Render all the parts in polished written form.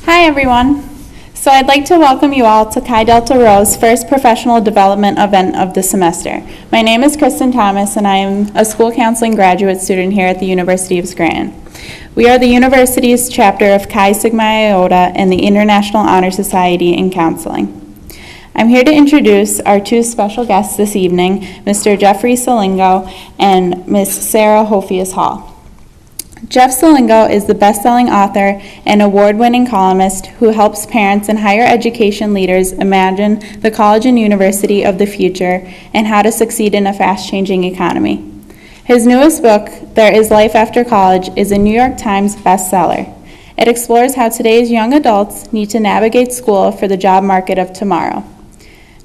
Hi everyone. So I'd like to welcome you all to Chi Delta Rho's first professional development event of the semester. My name is Kristen Thomas and I am a school counseling graduate student here at the University of Scranton. We are the university's chapter of Chi Sigma Iota and the International Honor Society in Counseling. I'm here to introduce our two special guests this evening, Mr. Jeff Selingo and Ms. Sarah Hofius Hall. Jeff Selingo is the best-selling author and award-winning columnist who helps parents and higher education leaders imagine the college and university of the future and how to succeed in a fast-changing economy. His newest book, There Is Life After College, is a New York Times bestseller. It explores how today's young adults need to navigate school for the job market of tomorrow.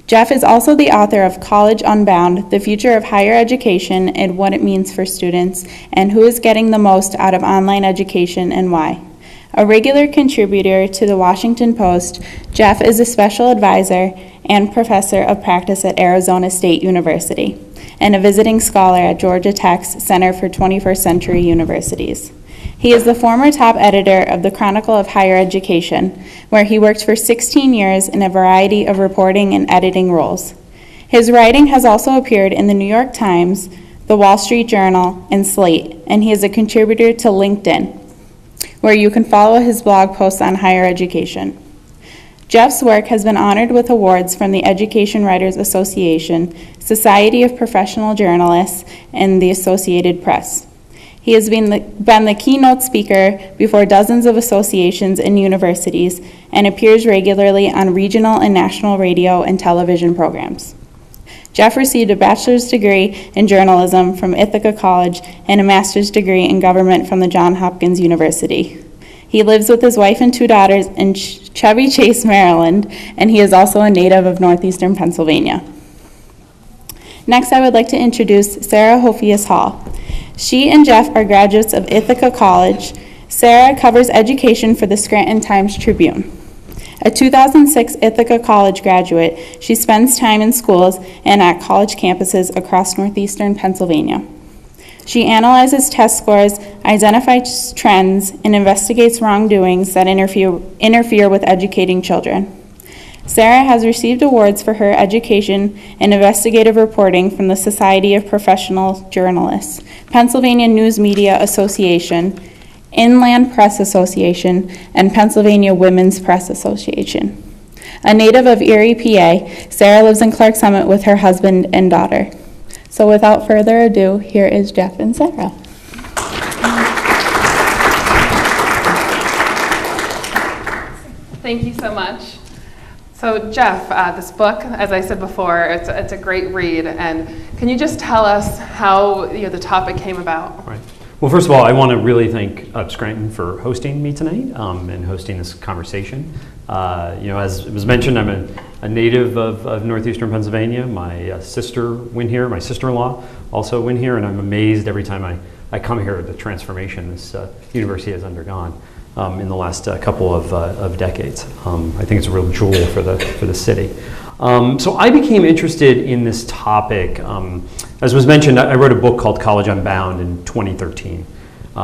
Jeff is also the author of College Unbound, The Future of Higher Education and What It Means for Students, and Who is Getting the Most Out of Online Education and Why. A regular contributor to the Washington Post, Jeff is a special advisor and professor of practice at Arizona State University, and a visiting scholar at Georgia Tech's Center for 21st Century Universities. He is the former top editor of the Chronicle of Higher Education, where he worked for 16 years in a variety of reporting and editing roles. His writing has also appeared in the New York Times, the Wall Street Journal, and Slate, and he is a contributor to LinkedIn, where you can follow his blog posts on higher education. Jeff's work has been honored with awards from the Education Writers Association, Society of Professional Journalists, and the Associated Press. He has been the keynote speaker before dozens of associations and universities and appears regularly on regional and national radio and television programs. Jeff received a bachelor's degree in journalism from Ithaca College and a master's degree in government from the Johns Hopkins University. He lives with his wife and two daughters in Chevy Chase, Maryland, and he is also a native of northeastern Pennsylvania. Next, I would like to introduce Sarah Hofius Hall. She and Jeff are graduates of Ithaca College. Sarah covers education for the Scranton Times-Tribune. A 2006 Ithaca College graduate, she spends time in schools and at college campuses across northeastern Pennsylvania. She analyzes test scores, identifies trends, and investigates wrongdoings that interfere with educating children. Sarah has received awards for her education and investigative reporting from the Society of Professional Journalists, Pennsylvania News Media Association, Inland Press Association, and Pennsylvania Women's Press Association. A native of Erie, PA, Sarah lives in Clark Summit with her husband and daughter. So without further ado, here is Jeff and Sarah. Thank you so much. So Jeff, this book, as I said before, it's a great read, and can you just tell us how the topic came about? Right. Well, first of all, I want to really thank Scranton for hosting me tonight and hosting this conversation. As it was mentioned, I'm a native of northeastern Pennsylvania. My sister went here, my sister-in-law also went here, and I'm amazed every time I come here at the transformation this university has undergone in the last couple of decades. I think it's a real jewel for the city. So I became interested in this topic. As was mentioned, I wrote a book called College Unbound in 2013,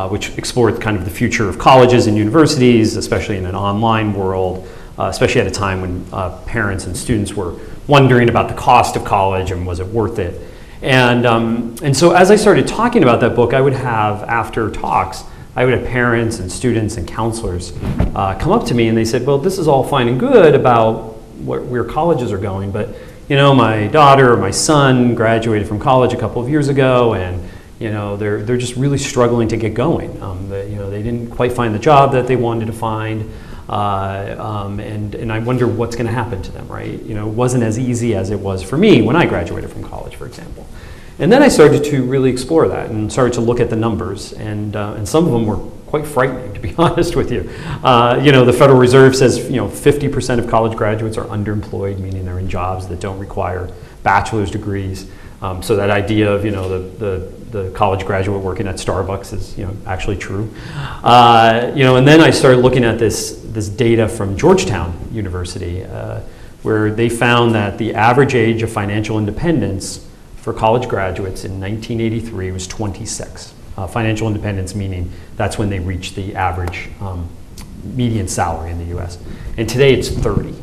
which explored kind of the future of colleges and universities, especially in an online world, especially at a time when parents and students were wondering about the cost of college and was it worth it. And so as I started talking about that book, I would have, after talks, I would have parents and students and counselors come up to me and they said, well, this is all fine and good about where colleges are going, but my daughter or my son graduated from college a couple of years ago, and they're just really struggling to get going. They didn't quite find the job that they wanted to find, and I wonder what's going to happen to them, right? It wasn't as easy as it was for me when I graduated from college, for example. And then I started to really explore that and started to look at the numbers, and some of them were quite frightening, to be honest with you. The Federal Reserve says 50% of college graduates are underemployed, meaning they're in jobs that don't require bachelor's degrees. So that idea of the college graduate working at Starbucks is actually true. And then I started looking at this data from Georgetown University, where they found that the average age of financial independence for college graduates in 1983 was 26. Financial independence meaning that's when they reached the average median salary in the US. And today it's 30,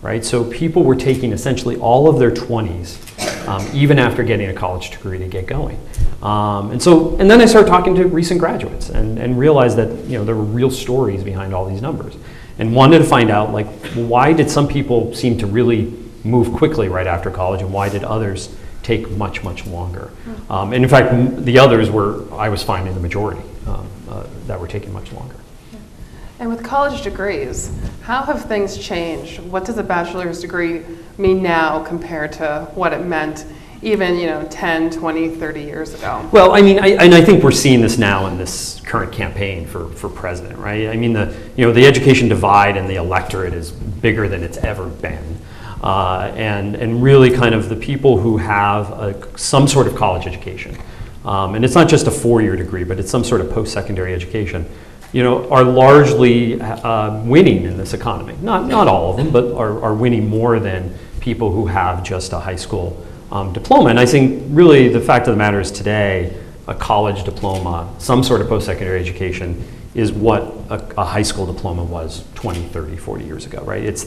right? So people were taking essentially all of their 20s, even after getting a college degree to get going. And then I started talking to recent graduates and realized that, you know, there were real stories behind all these numbers. And wanted to find out, like, why did some people seem to really move quickly right after college, and why did others take much, much longer? And in fact, the others were, I was finding the majority that were taking much longer. And with college degrees, how have things changed? What does a bachelor's degree mean now compared to what it meant even, 10, 20, 30 years ago? Well, I mean, I think we're seeing this now in this current campaign for president, right? I mean, the education divide in the electorate is bigger than it's ever been. And really kind of the people who have some sort of college education, and it's not just a 4-year degree, but it's some sort of post-secondary education, are largely winning in this economy. Not all of them, but are winning more than people who have just a high school diploma. And I think really the fact of the matter is today, a college diploma, some sort of post-secondary education, is what a high school diploma was 20, 30, 40 years ago, right? It's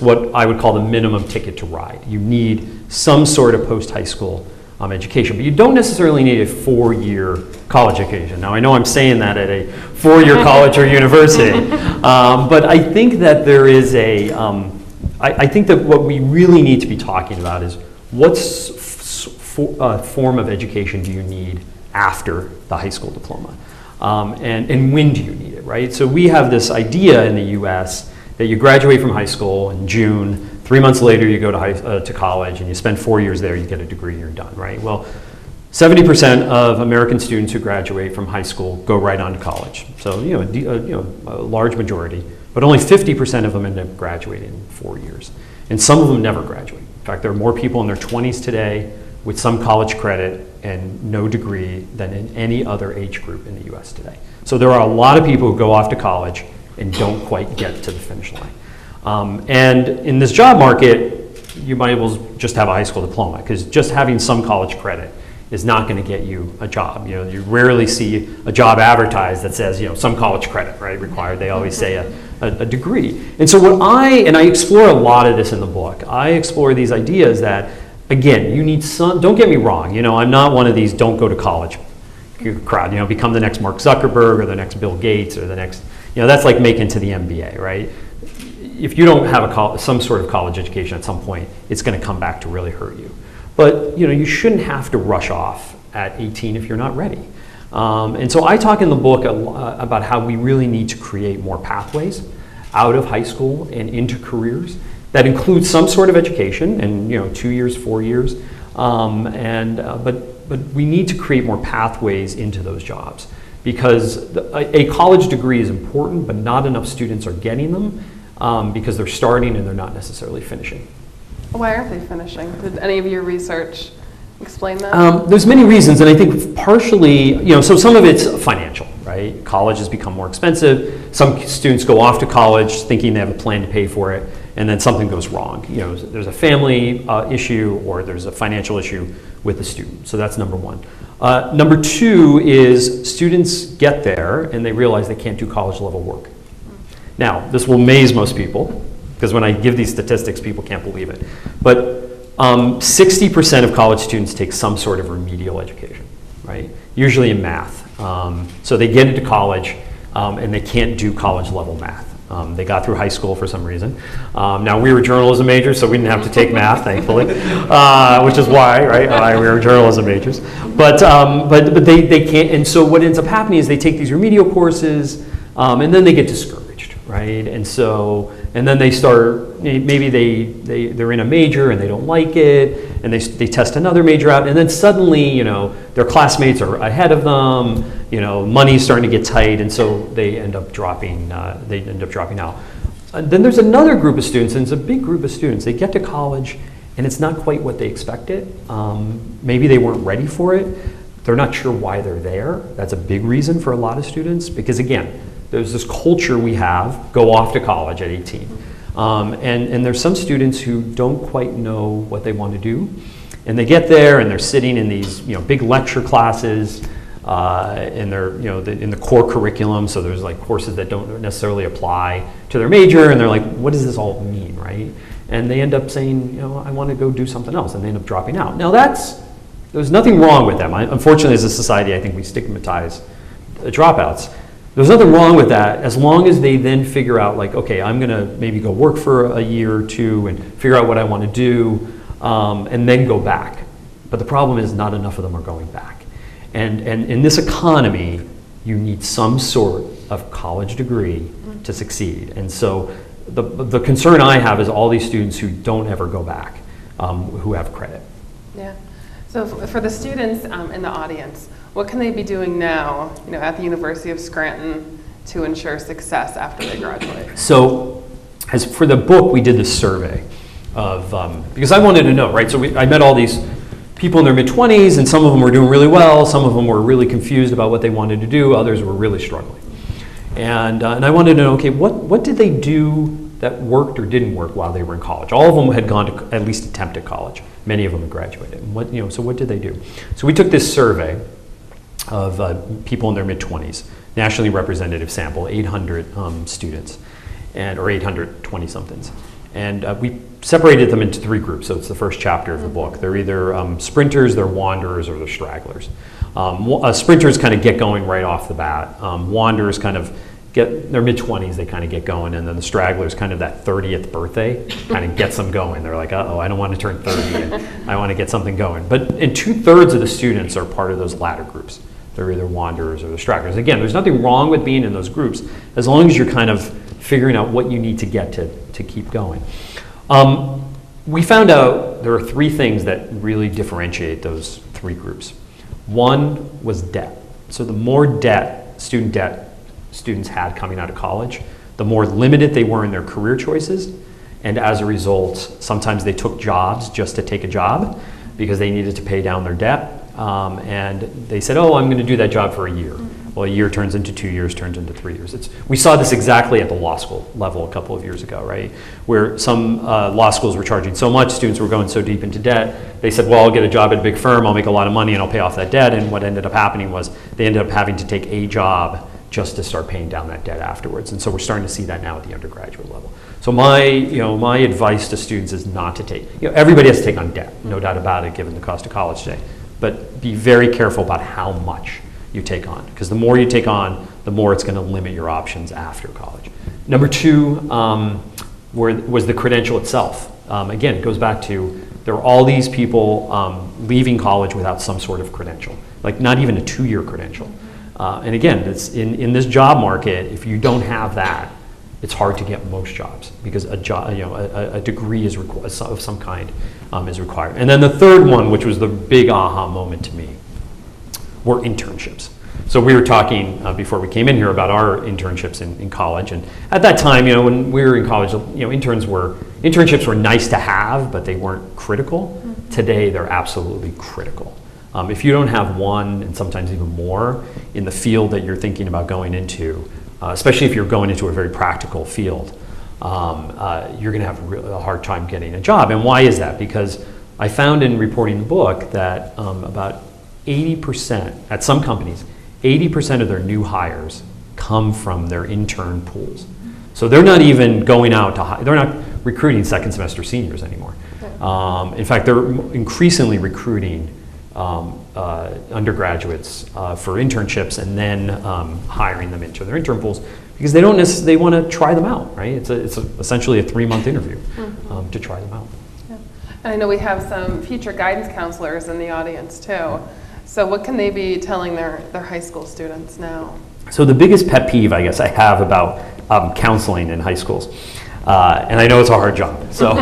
what I would call the minimum ticket to ride. You need some sort of post-high school education, but you don't necessarily need a 4-year college education. Now, I know I'm saying that at a 4-year college or university, but I think that there is I think that what we really need to be talking about is what form of education do you need after the high school diploma? And when do you need it, right? So we have this idea in the US that you graduate from high school in June, 3 months later you go to college and you spend 4 years there, you get a degree, you're done, right? Well, 70% of American students who graduate from high school go right on to college. So, a large majority, but only 50% of them end up graduating in 4 years. And some of them never graduate. In fact, there are more people in their 20s today with some college credit and no degree than in any other age group in the US today. So there are a lot of people who go off to college and don't quite get to the finish line. And in this job market, you might as well just have a high school diploma, because just having some college credit is not going to get you a job. You rarely see a job advertised that says, some college credit, right, required. They always say a degree. And so I explore a lot of this in the book. I explore these ideas that, again, you need some, don't get me wrong, I'm not one of these don't go to college crowd, become the next Mark Zuckerberg or the next Bill Gates or the next, that's like making to the MBA, right? If you don't have some sort of college education at some point, it's going to come back to really hurt you. But, you shouldn't have to rush off at 18 if you're not ready. And so I talk in the book about how we really need to create more pathways out of high school and into careers that includes some sort of education, and 2 years, 4 years, but we need to create more pathways into those jobs, because a college degree is important, but not enough students are getting them because they're starting and they're not necessarily finishing. Why aren't they finishing? Did any of your research explain that? There's many reasons, and I think partially, so some of it's financial, right? College has become more expensive. Some students go off to college thinking they have a plan to pay for it, and then something goes wrong. There's a family issue or there's a financial issue with the student. So that's number one. Number two is students get there and they realize they can't do college level work. Now, this will amaze most people, because when I give these statistics, people can't believe it. But 60% of college students take some sort of remedial education, right? Usually in math. So they get into college and they can't do college level math. They got through high school for some reason. Now, we were journalism majors, so we didn't have to take math, thankfully, which is why, right? We were journalism majors. But they can't, and so what ends up happening is they take these remedial courses, and then they get discouraged, right? And then they start, maybe they're in a major and they don't like it, and they test another major out, and then suddenly, their classmates are ahead of them, money's starting to get tight, and so they end up dropping out. Then there's another group of students, and it's a big group of students. They get to college, and it's not quite what they expected. Maybe they weren't ready for it. They're not sure why they're there. That's a big reason for a lot of students, because again, there's this culture we have, go off to college at 18. And there's some students who don't quite know what they want to do. And they get there and they're sitting in these big lecture classes in their, in the core curriculum. So there's like courses that don't necessarily apply to their major, and they're like, what does this all mean, right? And they end up saying, I want to go do something else, and they end up dropping out. Now there's nothing wrong with them. Unfortunately, as a society, I think we stigmatize dropouts. There's nothing wrong with that as long as they then figure out, like, okay, I'm going to maybe go work for a year or two and figure out what I want to do, and then go back. But the problem is not enough of them are going back. And in this economy, you need some sort of college degree to succeed. And so the concern I have is all these students who don't ever go back, who have credit. Yeah. So for the students in the audience, what can they be doing now, at the University of Scranton to ensure success after they graduate? So, as for the book, we did this survey of because I wanted to know, right? So I met all these people in their mid-20s, and some of them were doing really well, some of them were really confused about what they wanted to do, others were really struggling. And I wanted to know, okay, what did they do that worked or didn't work while they were in college? All of them had gone to at least attempt at college. Many of them had graduated. And so what did they do? So we took this survey of people in their mid-20s, nationally representative sample, 800 students, or 820-somethings. And we separated them into three groups, so it's the first chapter of the book. They're either sprinters, they're wanderers, or they're stragglers. Sprinters kind of get going right off the bat. Wanderers kind of get their mid-20s, they kind of get going, and then the stragglers, kind of that 30th birthday, kind of gets them going. They're like, uh-oh, I don't want to turn 30 yet. I want to get something going. But 2/3 of the students are part of those latter groups. They're either wanderers or they're stragglers. Again, there's nothing wrong with being in those groups, as long as you're kind of figuring out what you need to get to keep going. We found out there are three things that really differentiate those three groups. One was debt. So the more student debt students had coming out of college, the more limited they were in their career choices, and as a result, sometimes they took jobs just to take a job because they needed to pay down their debt, and they said, I'm going to do that job for a year. Well, a year turns into 2 years, turns into 3 years. We saw this exactly at the law school level a couple of years ago, right? Where some law schools were charging so much, students were going so deep into debt, they said, I'll get a job at a big firm, I'll make a lot of money, and I'll pay off that debt. And what ended up happening was they ended up having to take a job just to start paying down that debt afterwards. And so we're starting to see that now at the undergraduate level. So my advice to students is not to take, everybody has to take on debt, no doubt about it, given the cost of college today. But be very careful about how much you take on, because the more you take on, the more it's going to limit your options after college. Number two was the credential itself. Again, it goes back to, there are all these people leaving college without some sort of credential, like not even a 2-year credential. And again, it's in this job market, if you don't have that, it's hard to get most jobs, because a degree is of some kind is required. And then the third one, which was the big aha moment to me, were internships. So we were talking before we came in here about our internships in college, and at that time, when we were in college, internships were nice to have, but they weren't critical. Today, they're absolutely critical. If you don't have one, and sometimes even more, in the field that you're thinking about going into, especially if you're going into a very practical field, you're going to have a hard time getting a job. And why is that? Because I found in reporting the book that about 80%, at some companies, 80% of their new hires come from their intern pools. So they're not even going out to they're not recruiting second semester seniors anymore. In fact, they're increasingly recruiting undergraduates for internships, and then hiring them into their intern pools, because they want to try them out, right? It's essentially a 3-month interview to try them out. Yeah. And I know we have some future guidance counselors in the audience too. So what can they be telling their high school students now? So the biggest pet peeve, I guess, I have about counseling in high schools, and I know it's a hard job, so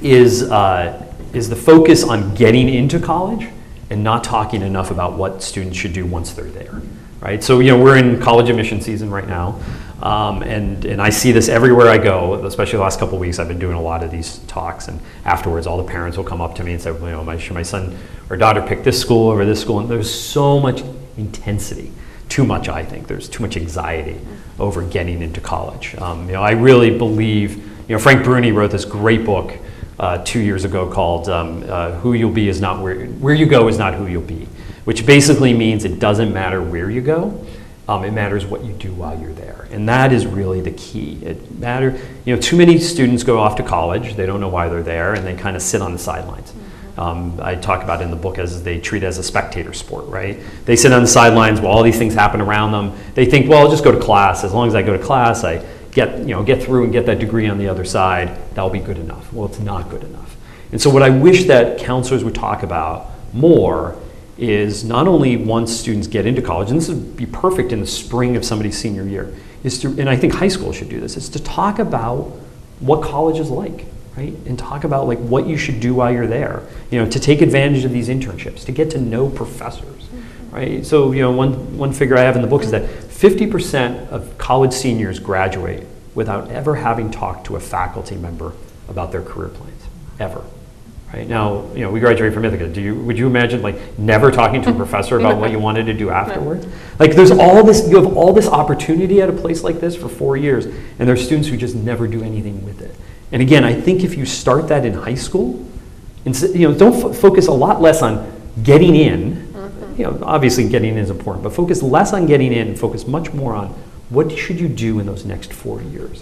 is the focus on getting into college and not talking enough about what students should do once they're there, right? So we're in college admission season right now, and I see this everywhere I go, especially the last couple of weeks. I've been doing a lot of these talks, and afterwards all the parents will come up to me and say, should my son or daughter pick this school over this school? And there's so much intensity, too much, I think. There's too much anxiety over getting into college. I really believe, Frank Bruni wrote this great book 2 years ago called "Who You'll Be Is Not Where You Go Is Not Who You'll Be," which basically means it doesn't matter where you go. It matters what you do while you're there. And that is really the key. Too many students go off to college, they don't know why they're there, and they kind of sit on the sidelines. I talk about it in the book as they treat it as a spectator sport, right? They sit on the sidelines while all these things happen around them. They think, well, I'll just go to class. As long as I go to class, I get through and get that degree on the other side, that'll be good enough. Well, it's not good enough. And so what I wish that counselors would talk about more is not only once students get into college, and this would be perfect in the spring of somebody's senior year, and I think high school should do this, is to talk about what college is like, right? And talk about like what you should do while you're there, to take advantage of these internships, to get to know professors, right? So, one figure I have in the book is that 50% of college seniors graduate without ever having talked to a faculty member about their career plans, ever. Right now, we graduated from Ithaca. Would you imagine like never talking to a professor about what you wanted to do afterwards? Like you have all this opportunity at a place like this for 4 years, and there's students who just never do anything with it. And again, I think if you start that in high school, don't focus a lot less on getting in. Obviously getting in is important, but focus less on getting in and focus much more on what should you do in those next 4 years.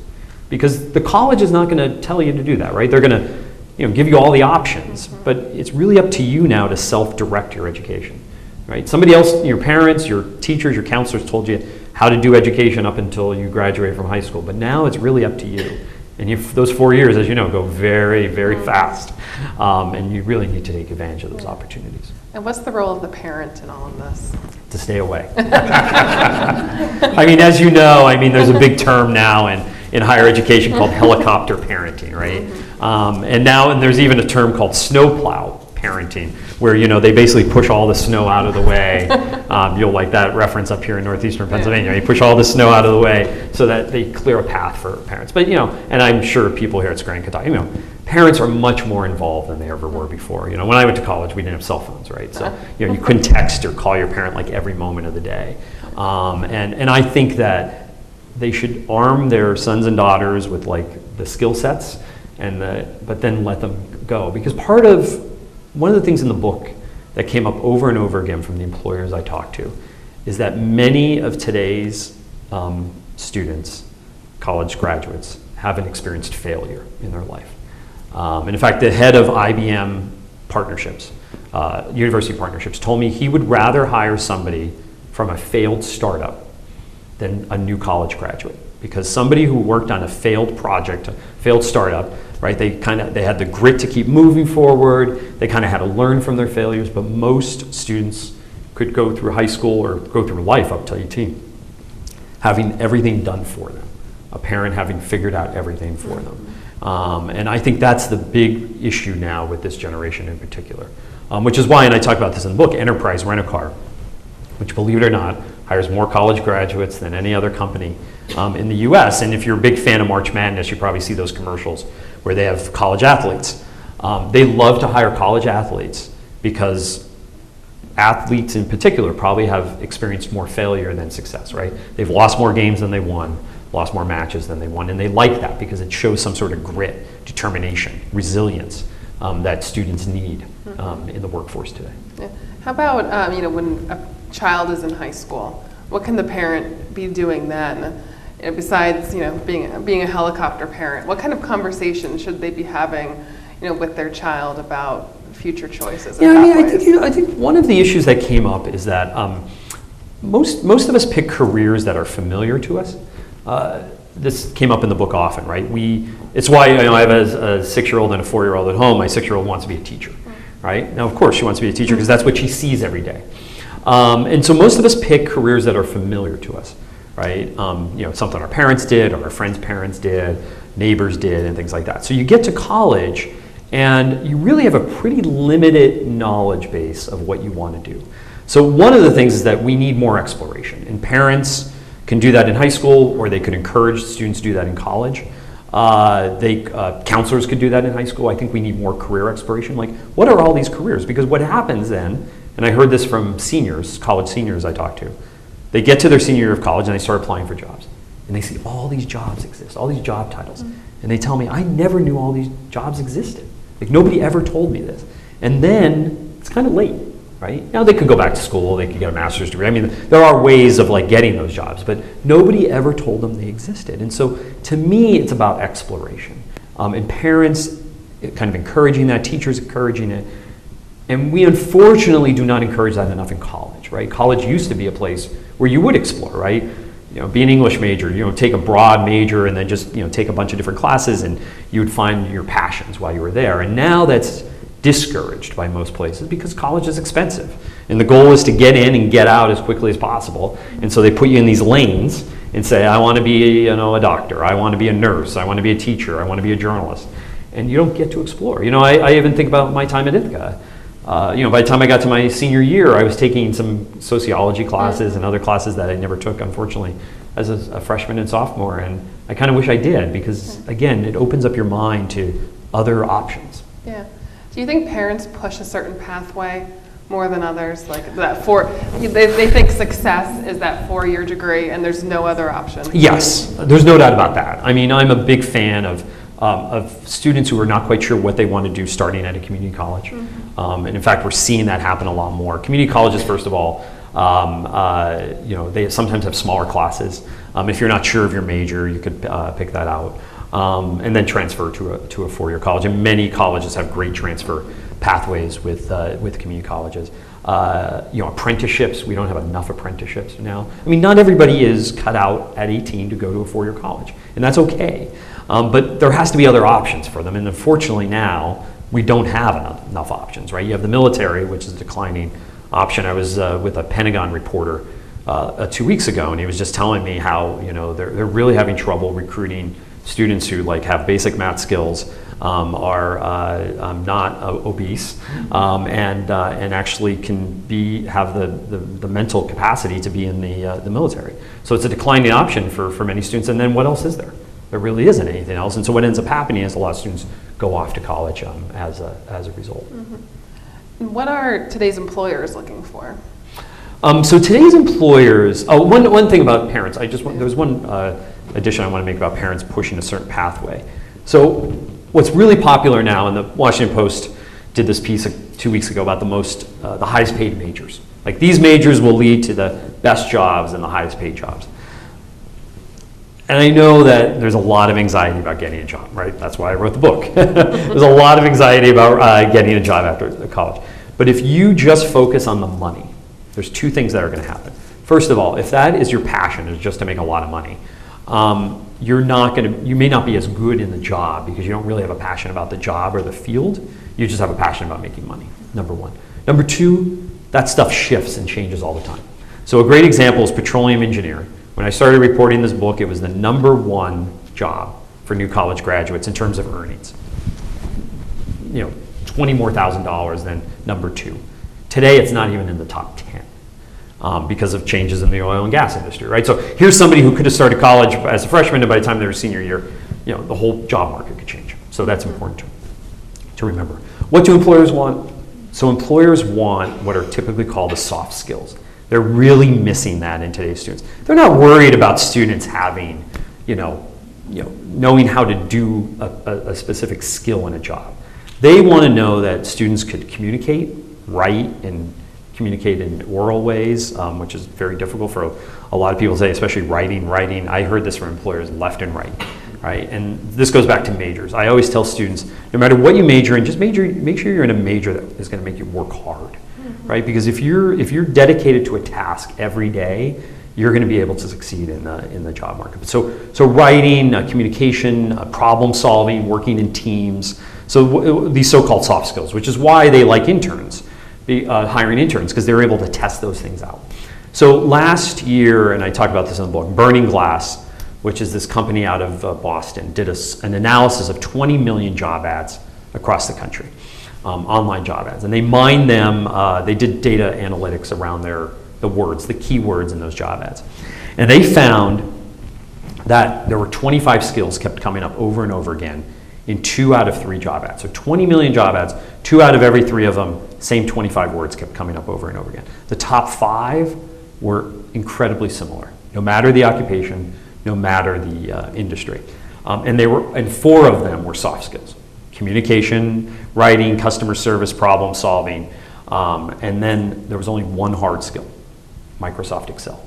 Because the college is not going to tell you to do that, right? They're going to give you all the options, but it's really up to you now to self-direct your education, right? Somebody else, your parents, your teachers, your counselors told you how to do education up until you graduate from high school, but now it's really up to you. And those 4 years, as you know, go very, very fast, and you really need to take advantage of those opportunities. And what's the role of the parent in all of this? To stay away. As you know, there's a big term now in higher education called helicopter parenting, right? And there's even a term called snowplow parenting, where they basically push all the snow out of the way. You'll like that reference up here in northeastern Pennsylvania. You push all the snow out of the way so that they clear a path for parents. But and I'm sure people here at Scranton can talk. Parents are much more involved than they ever were before. When I went to college, we didn't have cell phones, right? So you couldn't text or call your parent like every moment of the day. And I think that they should arm their sons and daughters with like the skill sets, but then let them go. Because one of the things in the book that came up over and over again from the employers I talked to is that many of today's students, college graduates, haven't experienced failure in their life. And in fact, the head of IBM partnerships, university partnerships, told me he would rather hire somebody from a failed startup than a new college graduate, because somebody who worked on a failed project, a failed startup, right? They had the grit to keep moving forward. They kind of had to learn from their failures. But most students could go through high school or go through life up to 18, having everything done for them, a parent having figured out everything for them. And I think that's the big issue now with this generation in particular, which is why, and I talk about this in the book, Enterprise Rent-A-Car, which, believe it or not, hires more college graduates than any other company in the US. And if you're a big fan of March Madness, you probably see those commercials where they have college athletes. They love to hire college athletes because athletes in particular probably have experienced more failure than success, right? They've lost more games than they won, lost more matches than they won, and they like that because it shows some sort of grit, determination, resilience that students need in the workforce today. Yeah. How about when a child is in high school, what can the parent be doing then? Besides being a helicopter parent, what kind of conversation should they be having with their child about future choices? I think one of the issues that came up is that most of us pick careers that are familiar to us. This came up in the book often, right? It's why I have a 6-year-old and a 4-year-old at home. My 6-year-old wants to be a teacher, right? Now, of course, she wants to be a teacher because that's what she sees every day. And so most of us pick careers that are familiar to us, right? Something our parents did, or our friends' parents did, neighbors did, and things like that. So you get to college, and you really have a pretty limited knowledge base of what you want to do. So one of the things is that we need more exploration, and parents can do that in high school, or they could encourage students to do that in college. Counselors could do that in high school. I think we need more career exploration. Like, what are all these careers? Because what happens then, and I heard this from seniors, college seniors I talked to, they get to their senior year of college and they start applying for jobs. And they see all these jobs exist, all these job titles. And they tell me, I never knew all these jobs existed. Like, nobody ever told me this. And then it's kind of late, right? Now they could go back to school, they could get a master's degree. I mean, there are ways of like getting those jobs, but nobody ever told them they existed. And so to me, it's about exploration. And parents kind of encouraging that, teachers encouraging it. And we unfortunately do not encourage that enough in college, right? College used to be a place where you would explore, right? You know, be an English major, you know, take a broad major and then just, you know, take a bunch of different classes and you would find your passions while you were there. And now that's discouraged by most places because college is expensive. And the goal is to get in and get out as quickly as possible. And so they put you in these lanes and say, I want to be, you know, a doctor, I want to be a nurse, I want to be a teacher, I want to be a journalist. And you don't get to explore. You know, I even think about my time at Ithaca. You know, by the time I got to my senior year, I was taking some sociology classes and other classes that I never took, unfortunately, as a freshman and sophomore. And I kind of wish I did because, again, it opens up your mind to other options. Yeah. Do you think parents push a certain pathway more than others? Like that they think success is that 4-year degree and there's no other option? Yes, there's no doubt about that. I mean, I'm a big fan of students who are not quite sure what they want to do starting at a community college. And in fact, we're seeing that happen a lot more. Community colleges, first of all, you know, they sometimes have smaller classes. If you're not sure of your major, you could pick that out. And then transfer to a 4-year college. And many colleges have great transfer pathways with community colleges. You know, apprenticeships, we don't have enough apprenticeships now. I mean, not everybody is cut out at 18 to go to a 4-year college, and that's okay. But there has to be other options for them, and unfortunately now, we don't have enough options, right? You have the military, which is a declining option. I was with a Pentagon reporter 2 weeks ago, and he was just telling me how, you know, they're really having trouble recruiting students who like have basic math skills, are not obese, and actually can have the mental capacity to be in the military. So it's a declining option for many students. And then what else is there? There really isn't anything else. And so what ends up happening is a lot of students go off to college as a result. What are today's employers looking for? So today's employers, one thing about parents, there's one addition I want to make about parents pushing a certain pathway. So what's really popular now, and the Washington Post did this piece 2 weeks ago about the highest paid majors. Like these majors will lead to the best jobs and the highest paid jobs. And I know that there's a lot of anxiety about getting a job, right? That's why I wrote the book. There's a lot of anxiety about getting a job after college. But if you just focus on the money, there's 2 things that are going to happen. First of all, if that is your passion, is just to make a lot of money, you may not be as good in the job because you don't really have a passion about the job or the field. You just have a passion about making money, number 1. Number 2, that stuff shifts and changes all the time. So a great example is petroleum engineering. When I started reporting this book, it was the number 1 job for new college graduates in terms of earnings. You know, $20,000 more than number 2. Today, it's not even in the top 10 because of changes in the oil and gas industry, right? So here's somebody who could have started college as a freshman, and by the time they were senior year, you know, the whole job market could change. So that's important to remember. What do employers want? So employers want what are typically called the soft skills. They're really missing that in today's students. They're not worried about students having, knowing how to do a specific skill in a job. They want to know that students could communicate, write, and communicate in oral ways, which is very difficult for a lot of people today, especially writing. I heard this from employers left and right? And this goes back to majors. I always tell students, no matter what you major in, just make sure you're in a major that is going to make you work hard. Right? Because if you're dedicated to a task every day, you're going to be able to succeed in the job market. So writing, communication, problem solving, working in teams. So these so-called soft skills, which is why they like interns, hiring interns, because they're able to test those things out. So last year, and I talk about this in the book, Burning Glass, which is this company out of Boston, did an analysis of 20 million job ads across the country. Online job ads, and they mined them. They did data analytics around the keywords in those job ads, and they found that there were 25 skills kept coming up over and over again in 2 out of 3 job ads. So 20 million job ads, 2 out of every 3 of them, same 25 words kept coming up over and over again. The top 5 were incredibly similar, no matter the occupation, no matter the industry, and 4 of them were soft skills. Communication, writing, customer service, problem solving, And then there was only one hard skill, Microsoft Excel.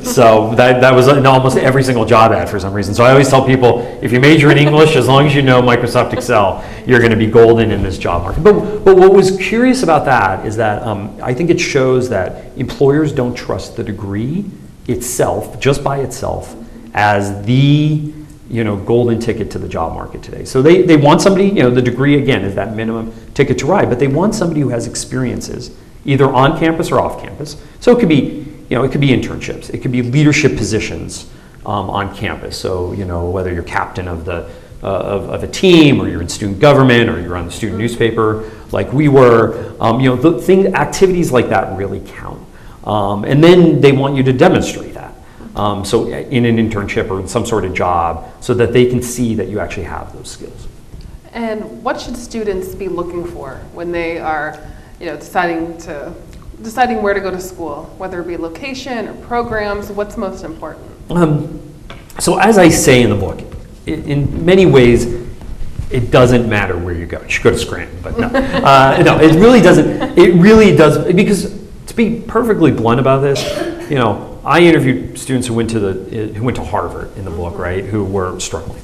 So that was in almost every single job ad for some reason. So I always tell people, if you major in English, as long as you know Microsoft Excel, you're going to be golden in this job market. But what was curious about that is that I think it shows that employers don't trust the degree itself, just by itself, as the golden ticket to the job market today. So they want somebody, the degree again is that minimum ticket to ride, but they want somebody who has experiences either on campus or off campus. So it could be, it could be internships, it could be leadership positions on campus. So whether you're captain of the of a team, or you're in student government, or you're on the student newspaper, like we were, activities like that really count. And then they want you to demonstrate that. So in an internship or in some sort of job, so that they can see that you actually have those skills. And what should students be looking for when they are, deciding where to go to school, whether it be location or programs? What's most important? So as I say in the book, in many ways, it doesn't matter where you go. You should go to Scranton, but no, no, it really doesn't. It really does, because to be perfectly blunt about this, I interviewed students who went to Harvard in the book, right, who were struggling,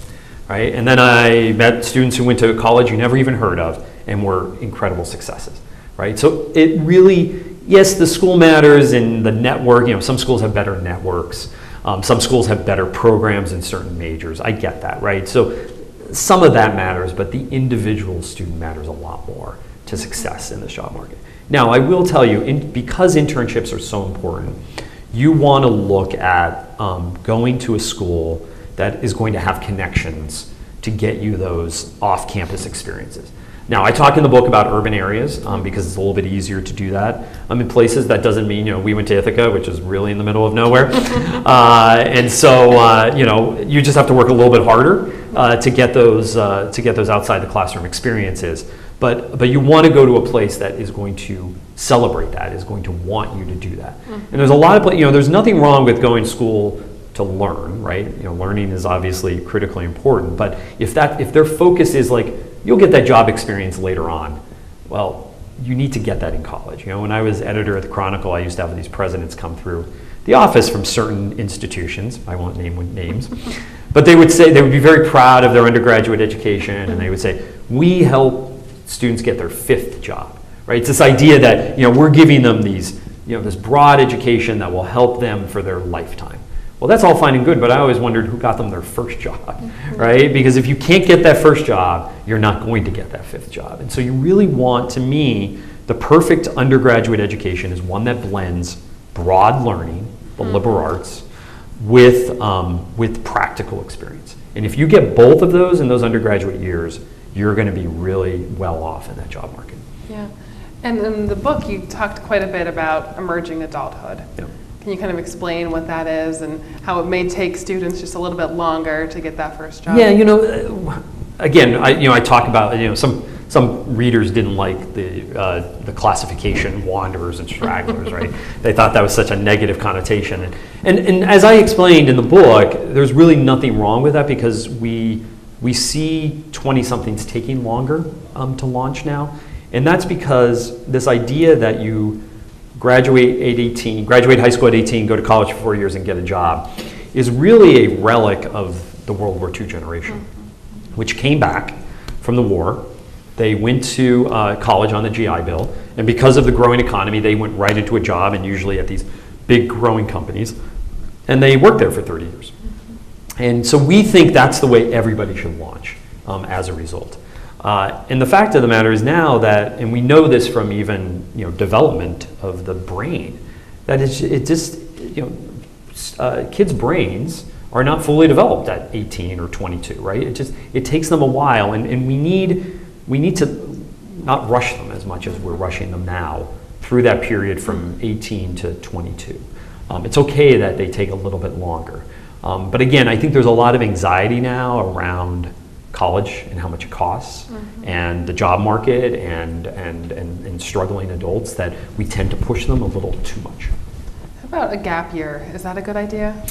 right, and then I met students who went to a college you never even heard of and were incredible successes, right. So it really, yes, the school matters and the network. Some schools have better networks, some schools have better programs in certain majors. I get that, right. So some of that matters, but the individual student matters a lot more to success in the job market. Now, I will tell you, because internships are so important, you want to look at going to a school that is going to have connections to get you those off-campus experiences. Now, I talk in the book about urban areas because it's a little bit easier to do that. I'm in places that doesn't mean, we went to Ithaca, which is really in the middle of nowhere. And so, you just have to work a little bit harder to get those outside the classroom experiences. But you want to go to a place that is going to celebrate that, is going to want you to do that. Mm-hmm. And there's a lot of, there's nothing wrong with going to school to learn, right? Learning is obviously critically important. But if their focus is like, you'll get that job experience later on, well, you need to get that in college. When I was editor at the Chronicle, I used to have these presidents come through the office from certain institutions. I won't name names. But they would be very proud of their undergraduate education, and they would say, we help students get their fifth job, right? It's this idea that, we're giving them these, this broad education that will help them for their lifetime. Well, that's all fine and good, but I always wondered who got them their first job, right? Because if you can't get that first job, you're not going to get that fifth job. And so you really want, to me, the perfect undergraduate education is one that blends broad learning, the liberal arts, with practical experience. And if you get both of those in those undergraduate years, you're going to be really well off in that job market. Yeah. And in the book, you talked quite a bit about emerging adulthood. Yeah. Can you kind of explain what that is and how it may take students just a little bit longer to get that first job? Yeah, again, I talk about, some readers didn't like the classification wanderers and stragglers, right? They thought that was such a negative connotation. And as I explained in the book, there's really nothing wrong with that, because we see 20-somethings taking longer to launch now. And that's because this idea that you graduate high school at 18, go to college for 4 years and get a job, is really a relic of the World War II generation, which came back from the war. They went to college on the GI Bill, and because of the growing economy, they went right into a job, and usually at these big growing companies, and they worked there for 30 years. And so we think that's the way everybody should launch as a result. And the fact of the matter is now that, and we know this from even development of the brain, that kids' brains are not fully developed at 18 or 22, right? It takes them a while, and we need to not rush them as much as we're rushing them now through that period from 18 to 22. It's okay that they take a little bit longer. But again, I think there's a lot of anxiety now around college and how much it costs, and the job market and struggling adults, that we tend to push them a little too much. How about a gap year? Is that a good idea?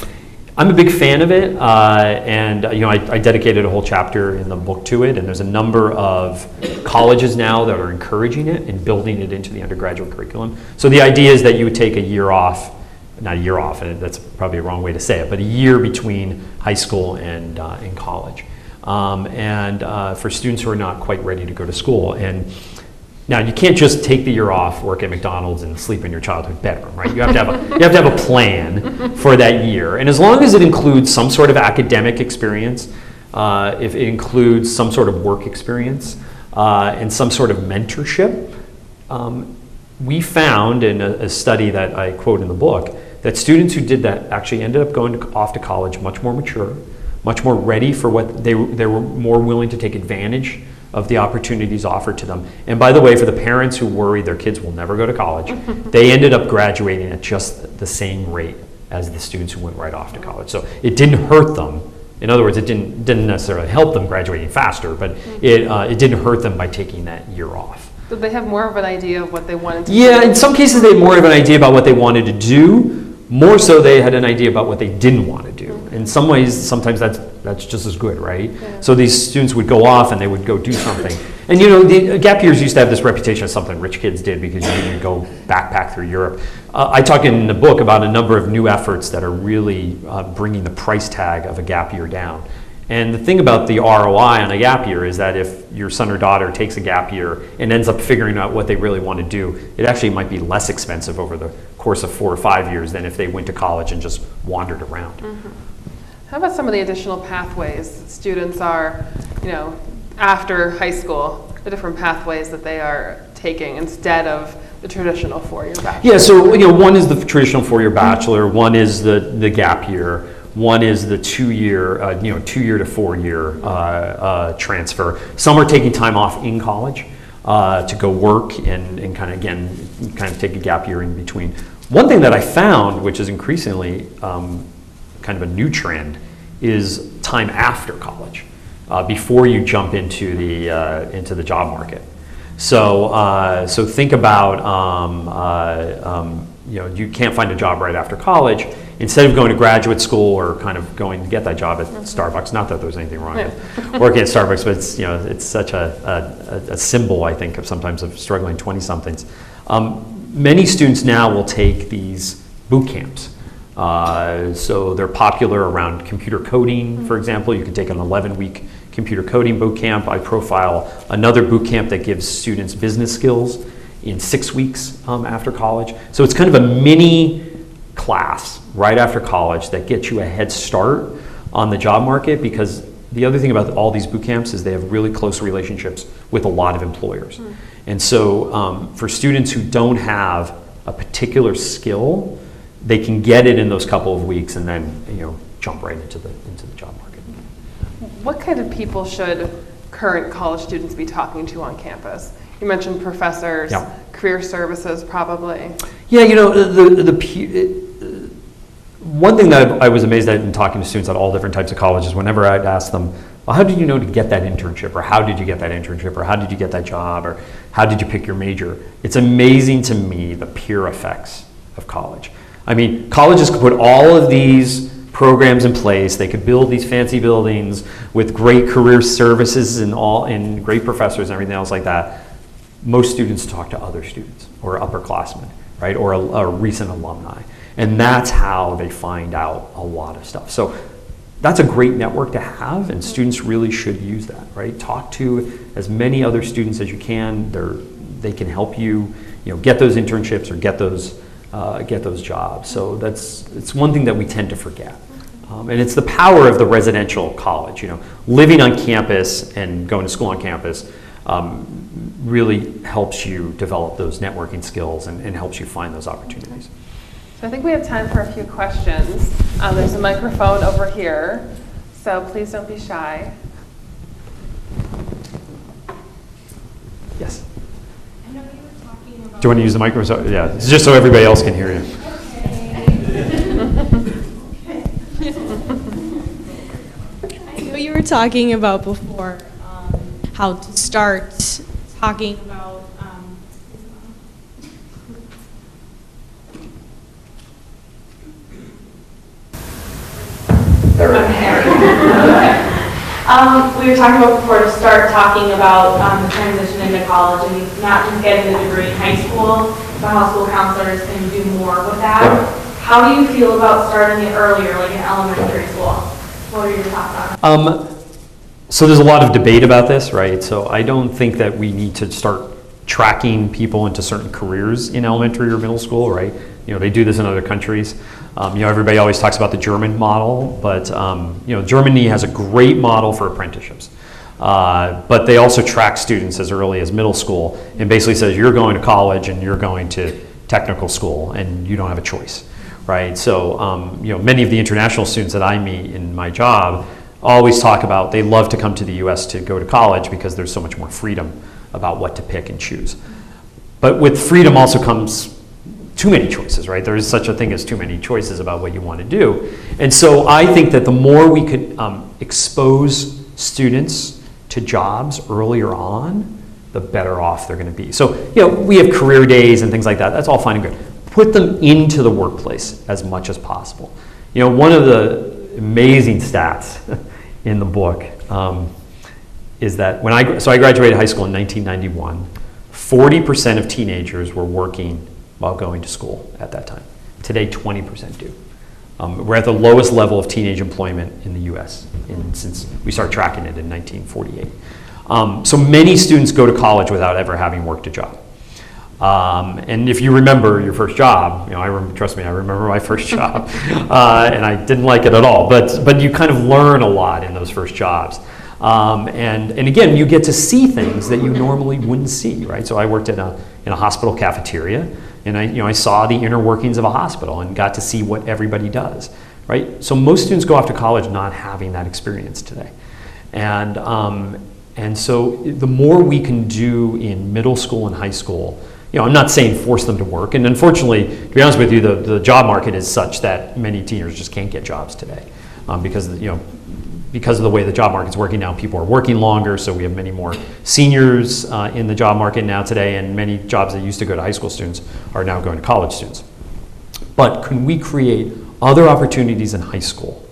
I'm a big fan of it, and I dedicated a whole chapter in the book to it, and there's a number of colleges now that are encouraging it and building it into the undergraduate curriculum. So the idea is that you would take a year off, not a year off, and that's probably a wrong way to say it, but a year between high school and college. For students who are not quite ready to go to school. And now you can't just take the year off, work at McDonald's, and sleep in your childhood bedroom, right? You have to have a plan for that year. And as long as it includes some sort of academic experience, if it includes some sort of work experience, and some sort of mentorship, we found in a study that I quote in the book that students who did that actually ended up going off to college much more mature, much more ready for what they were more willing to take advantage of the opportunities offered to them. And by the way, for the parents who worry their kids will never go to college, they ended up graduating at just the same rate as the students who went right off to college. So it didn't hurt them. In other words, it didn't necessarily help them graduating faster, but it didn't hurt them by taking that year off. Did they have more of an idea of what they wanted to do? Yeah, in some cases they had more of an idea about what they wanted to do. More so they had an idea about what they didn't want to do. In some ways, sometimes that's just as good, right? Yeah. So these students would go off and they would go do something. And the gap years used to have this reputation as something rich kids did because you didn't go backpack through Europe. I talk in the book about a number of new efforts that are really bringing the price tag of a gap year down. And the thing about the ROI on a gap year is that if your son or daughter takes a gap year and ends up figuring out what they really want to do, it actually might be less expensive over the course of 4 or 5 years than if they went to college and just wandered around. Mm-hmm. How about some of the additional pathways students are, after high school, the different pathways that they are taking instead of the traditional 4-year bachelor? Yeah, so one is the traditional 4-year bachelor, one is the gap year. One is the 2-year, 2-year to 4-year transfer. Some are taking time off in college to go work and kind of take a gap year in between. One thing that I found, which is increasingly kind of a new trend, is time after college, before you jump into the job market. So think about you can't find a job right after college. Instead of going to graduate school or kind of going to get that job at Starbucks, not that there's anything wrong with working at Starbucks, but it's such a symbol, I think, of sometimes of struggling 20-somethings. Many students now will take these boot camps. So they're popular around computer coding, for example. You can take an 11-week computer coding boot camp. I profile another boot camp that gives students business skills in 6 weeks after college. So it's kind of a mini class right after college that gets you a head start on the job market, because the other thing about all these boot camps is they have really close relationships with a lot of employers. And so for students who don't have a particular skill, they can get it in those couple of weeks and then jump right into the job market. What kind of people should current college students be talking to on campus? You mentioned professors, career services probably. Yeah, one thing that I was amazed at in talking to students at all different types of colleges, whenever I'd ask them, well, how did you know to get that internship? Or how did you get that internship? Or how did you get that job? Or how did you pick your major? It's amazing to me the peer effects of college. I mean, colleges could put all of these programs in place. They could build these fancy buildings with great career services and great professors and everything else like that. Most students talk to other students or upperclassmen, right? Or a recent alumni. And that's how they find out a lot of stuff. So that's a great network to have, and students really should use that, right? Talk to as many other students as you can. They can help you, get those internships or get those jobs. So it's one thing that we tend to forget. And it's the power of the residential college, living on campus and going to school on campus really helps you develop those networking skills and helps you find those opportunities. So I think we have time for a few questions. There's a microphone over here, so please don't be shy. Yes. I know you were talking about... Do you want to use the microphone? Yeah, it's just so everybody else can hear you. I know you were talking about before how to start talking about We were talking about before to start talking about the transition into college and not just getting the degree in high school, but how school counselors can do more with that. How do you feel about starting it earlier, like in elementary school? What are your thoughts on it? So there's a lot of debate about this, right? So I don't think that we need to start tracking people into certain careers in elementary or middle school, right? You know, they do this in other countries. You know, everybody always talks about the German model, but you know, Germany has a great model for apprenticeships. But they also track students as early as middle school and basically says you're going to college and you're going to technical school and you don't have a choice, right? So you know, many of the international students that I meet in my job always talk about they love to come to the US to go to college because there's so much more freedom about what to pick and choose. But with freedom also comes too many choices, right? There is such a thing as too many choices about what you want to do. And so I think that the more we could expose students to jobs earlier on, the better off they're going to be. So, you know, we have career days and things like that. That's all fine and good. Put them into the workplace as much as possible. You know, one of the amazing stats in the book is that when I graduated high school in 1991, 40% of teenagers were working while going to school at that time. Today, 20% do. We're at the lowest level of teenage employment in the US since we started tracking it in 1948. So many students go to college without ever having worked a job. And if you remember your first job, you know, trust me, I remember my first job, and I didn't like it at all. But you kind of learn a lot in those first jobs, and again, you get to see things that you normally wouldn't see, right? So I worked in a hospital cafeteria, and I saw the inner workings of a hospital and got to see what everybody does, right? So most students go off to college not having that experience today, and so the more we can do in middle school and high school. You know, I'm not saying force them to work, and unfortunately, to be honest with you, the job market is such that many teenagers just can't get jobs today, because of the way the job market's working now. People are working longer, so we have many more seniors in the job market now today, and many jobs that used to go to high school students are now going to college students. But can we create other opportunities in high school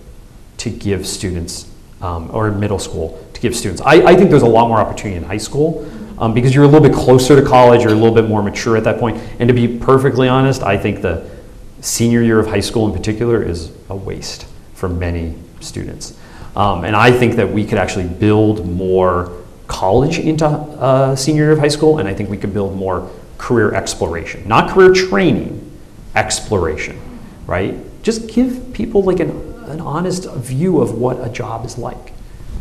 to give students, or middle school to give students? I think there's a lot more opportunity in high school. Because you're a little bit closer to college, you're a little bit more mature at that point. And to be perfectly honest, I think the senior year of high school in particular is a waste for many students. And I think that we could actually build more college into senior year of high school, and I think we could build more career exploration. Not career training, exploration, right? Just give people like an honest view of what a job is like.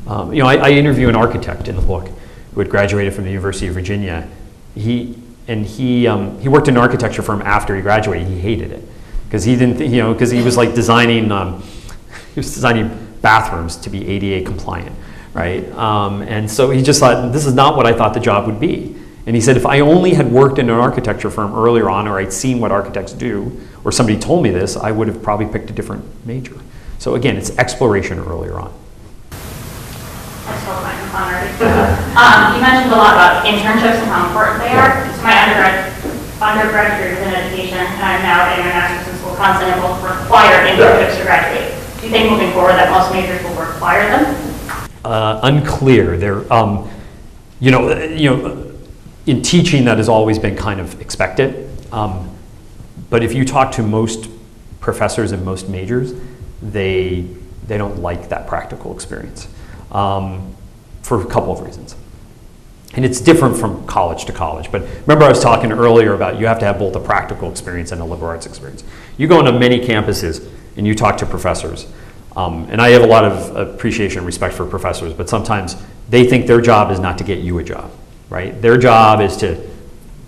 You know, I interview an architect in the book who had graduated from the University of Virginia. He worked in an architecture firm after he graduated. He hated it because he didn't, you know, because he was like designing, he was designing bathrooms to be ADA compliant, right? And so he just thought, this is not what I thought the job would be. And he said, if I only had worked in an architecture firm earlier on, or I'd seen what architects do, or somebody told me this, I would have probably picked a different major. So again, it's exploration earlier on. You mentioned a lot about internships and how important they are. So my undergraduate is in education, and I'm now getting my master's in school counseling, and both require internships to graduate. Do you think moving forward that most majors will require them? Unclear. They're, you know, in teaching that has always been kind of expected. But if you talk to most professors in most majors, they don't like that practical experience. For a couple of reasons. And it's different from college to college. But remember I was talking earlier about you have to have both a practical experience and a liberal arts experience. You go into many campuses and you talk to professors. And I have a lot of appreciation and respect for professors, but sometimes they think their job is not to get you a job, right? Their job is to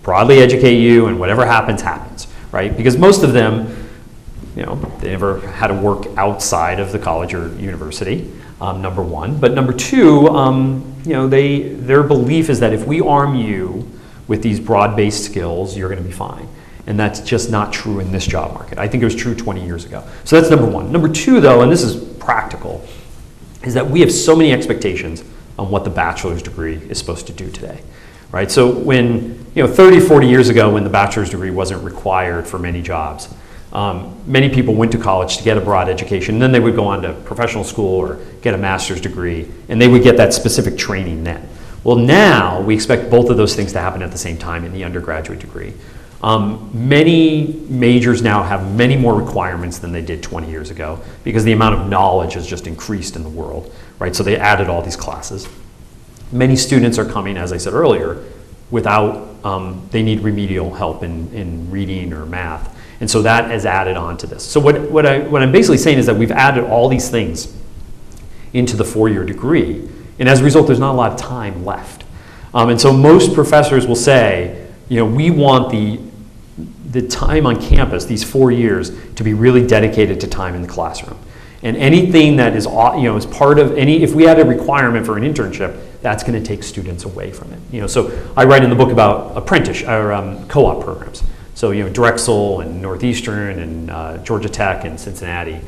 broadly educate you, and whatever happens, happens, right? Because most of them, you know, they never had to work outside of the college or university. Number one. But number two, you know, their belief is that if we arm you with these broad-based skills, you're going to be fine. And that's just not true in this job market. I think it was true 20 years ago. So that's number one. Number two, though, and this is practical, is that we have so many expectations on what the bachelor's degree is supposed to do today, right? So when, you know, 30, 40 years ago when the bachelor's degree wasn't required for many jobs, Many people went to college to get a broad education, and then they would go on to professional school or get a master's degree, and they would get that specific training then. Well, now we expect both of those things to happen at the same time in the undergraduate degree. Many majors now have many more requirements than they did 20 years ago because the amount of knowledge has just increased in the world, right? So they added all these classes. Many students are coming, as I said earlier, without, they need remedial help in reading or math. And so that is added on to this. So what I'm basically saying is that we've added all these things into the 4-year degree, and as a result, there's not a lot of time left. And so most professors will say, we want the time on campus, these 4 years, to be really dedicated to time in the classroom. And anything that is, is part of if we had a requirement for an internship, that's going to take students away from it. So I write in the book about apprenticeship or co-op programs. So Drexel and Northeastern and Georgia Tech and Cincinnati,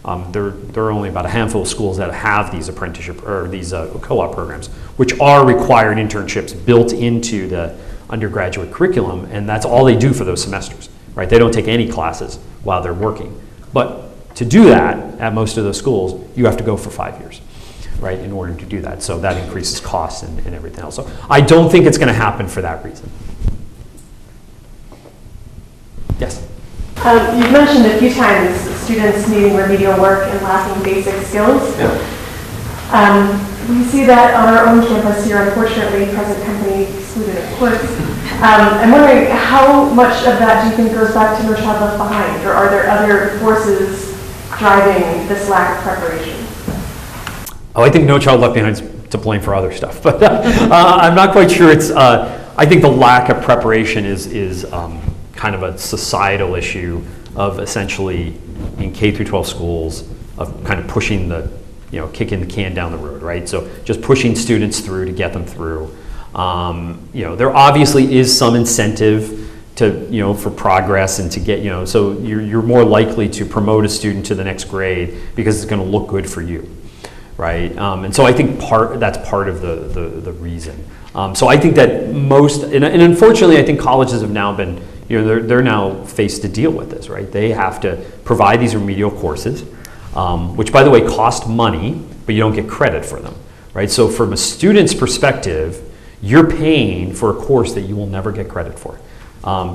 there are only about a handful of schools that have these apprenticeship or these co-op programs, which are required internships built into the undergraduate curriculum, and that's all they do for those semesters, right? They don't take any classes while they're working. But to do that at most of those schools, you have to go for 5 years, right, in order to do that. So that increases costs and everything else. So I don't think it's going to happen for that reason. Yes? You've mentioned a few times students needing remedial work and lacking basic skills. Yeah. We see that on our own campus here, unfortunately, present company excluded, of course. I'm wondering how much of that do you think goes back to No Child Left Behind, or are there other forces driving this lack of preparation? Oh, I think No Child Left Behind is to blame for other stuff, but I'm not quite sure it's, I think the lack of preparation is kind of a societal issue of essentially in K through 12 schools of kind of pushing kicking the can down the road, right? So just pushing students through to get them through. There obviously is some incentive to, for progress and to get, so you're more likely to promote a student to the next grade because it's going to look good for you, right? And so I think that's part of the reason. So I think that and unfortunately, I think colleges have now been, they're now faced to deal with this, right? They have to provide these remedial courses, which, by the way, cost money, but you don't get credit for them, right? So from a student's perspective, you're paying for a course that you will never get credit for.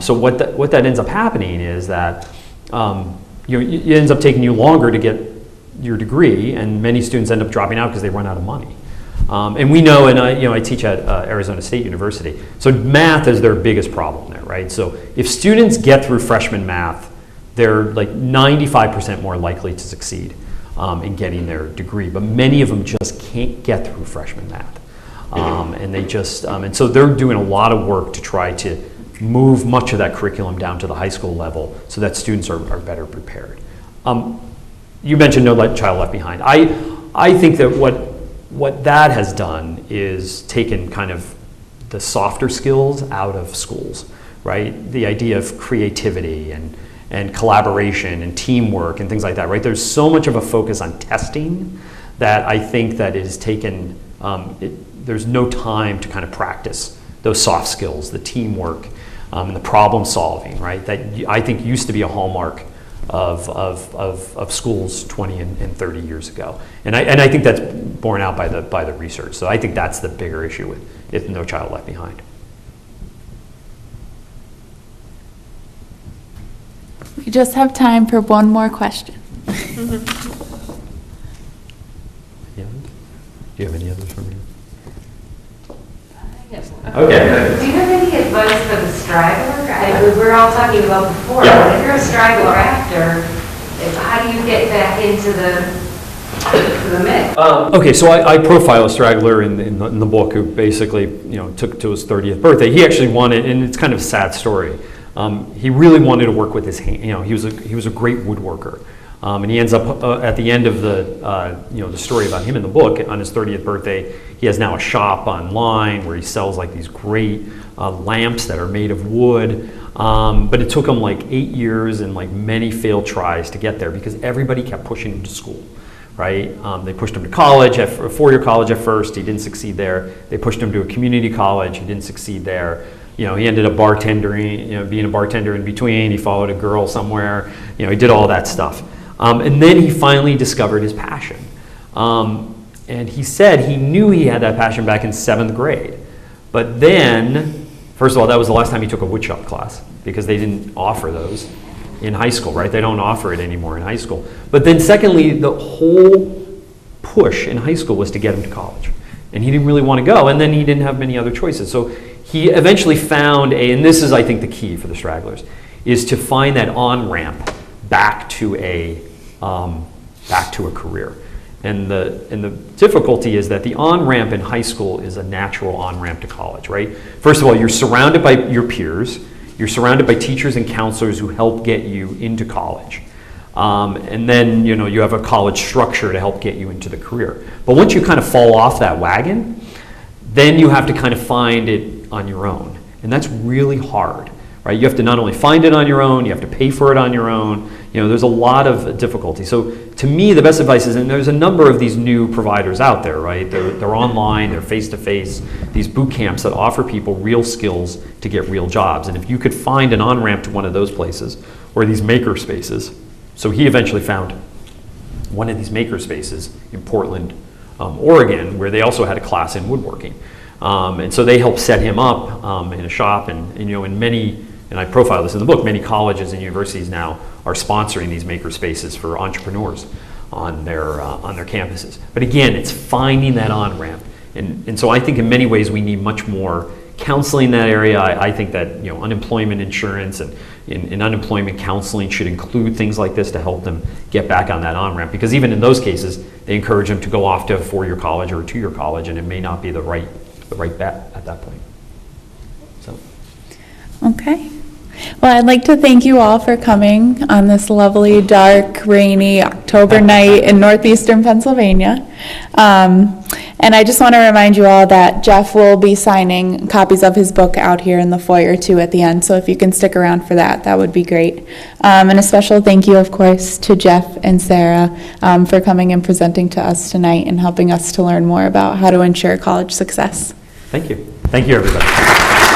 So what that ends up happening is that it ends up taking you longer to get your degree, and many students end up dropping out because they run out of money. And we know, and I teach at Arizona State University, so math is their biggest problem there, right? So if students get through freshman math, they're like 95% more likely to succeed in getting their degree, but many of them just can't get through freshman math. And they just, and so they're doing a lot of work to try to move much of that curriculum down to the high school level so that students are better prepared. You mentioned No Child Left Behind. I think that what that has done is taken kind of the softer skills out of schools, right? The idea of creativity and collaboration and teamwork and things like that, right? There's so much of a focus on testing that I think that is taken, there's no time to kind of practice those soft skills, the teamwork and the problem solving, right? That I think used to be a hallmark of schools 20 and 30 years ago. And I think that's borne out by the research. So I think that's the bigger issue with No Child Left Behind. We just have time for one more question. Yeah. Do you have any others for me? Okay. Do you have any advice for the straggler? We're all talking about before, Yeah. but if you're a straggler after, how do you get back into the mix? Okay, so I profile a straggler in the book who basically took to his 30th birthday. He actually wanted, and it's kind of a sad story. He really wanted to work with his hand. He was a great woodworker, and he ends up at the end of the story about him in the book. On his 30th birthday, he has now a shop online where he sells like these great lamps that are made of wood. But it took him like 8 years and like many failed tries to get there because everybody kept pushing him to school. Right? They pushed him to college, a four-year college at first. He didn't succeed there. They pushed him to a community college. He didn't succeed there. You know, he ended up bartendering, you know, being a bartender in between. He followed a girl somewhere. You know, he did all that stuff. And then he finally discovered his passion. And he said he knew he had that passion back in 7th grade. But then, first of all, that was the last time he took a woodshop class, because they didn't offer those in high school, right? They don't offer it anymore in high school. But then secondly, the whole push in high school was to get him to college. And he didn't really want to go, and then he didn't have many other choices. So he eventually found and this is, I think, the key for the stragglers, is to find that on-ramp back to a career. And the difficulty is that the on-ramp in high school is a natural on-ramp to college, right? First of all, you're surrounded by your peers. You're surrounded by teachers and counselors who help get you into college. And then, you know, you have a college structure to help get you into the career. But once you kind of fall off that wagon, then you have to kind of find it on your own. And that's really hard, right? You have to not only find it on your own, you have to pay for it on your own. You know, there's a lot of difficulty. So to me, the best advice is, and there's a number of these new providers out there, right? They're online, they're face-to-face, these boot camps that offer people real skills to get real jobs. And if you could find an on-ramp to one of those places, or these maker spaces. So he eventually found one of these maker spaces in Portland, Oregon, where they also had a class in woodworking. And so they helped set him up in a shop, and you know, in many, and I profile this in the book, many colleges and universities now are sponsoring these maker spaces for entrepreneurs on their campuses. But again, it's finding that on-ramp. And so I think in many ways we need much more counseling in that area. I think that, you know, unemployment insurance and in unemployment counseling should include things like this to help them get back on that on-ramp. Because even in those cases, they encourage them to go off to a 4-year college or a 2-year college, and it may not be the right bet at that point. So. Okay. Well, I'd like to thank you all for coming on this lovely, dark, rainy October night in northeastern Pennsylvania. And I just want to remind you all that Jeff will be signing copies of his book out here in the foyer too at the end. So if you can stick around for that, that would be great. And a special thank you, of course, to Jeff and Sarah for coming and presenting to us tonight and helping us to learn more about how to ensure college success. Thank you. Thank you, everybody.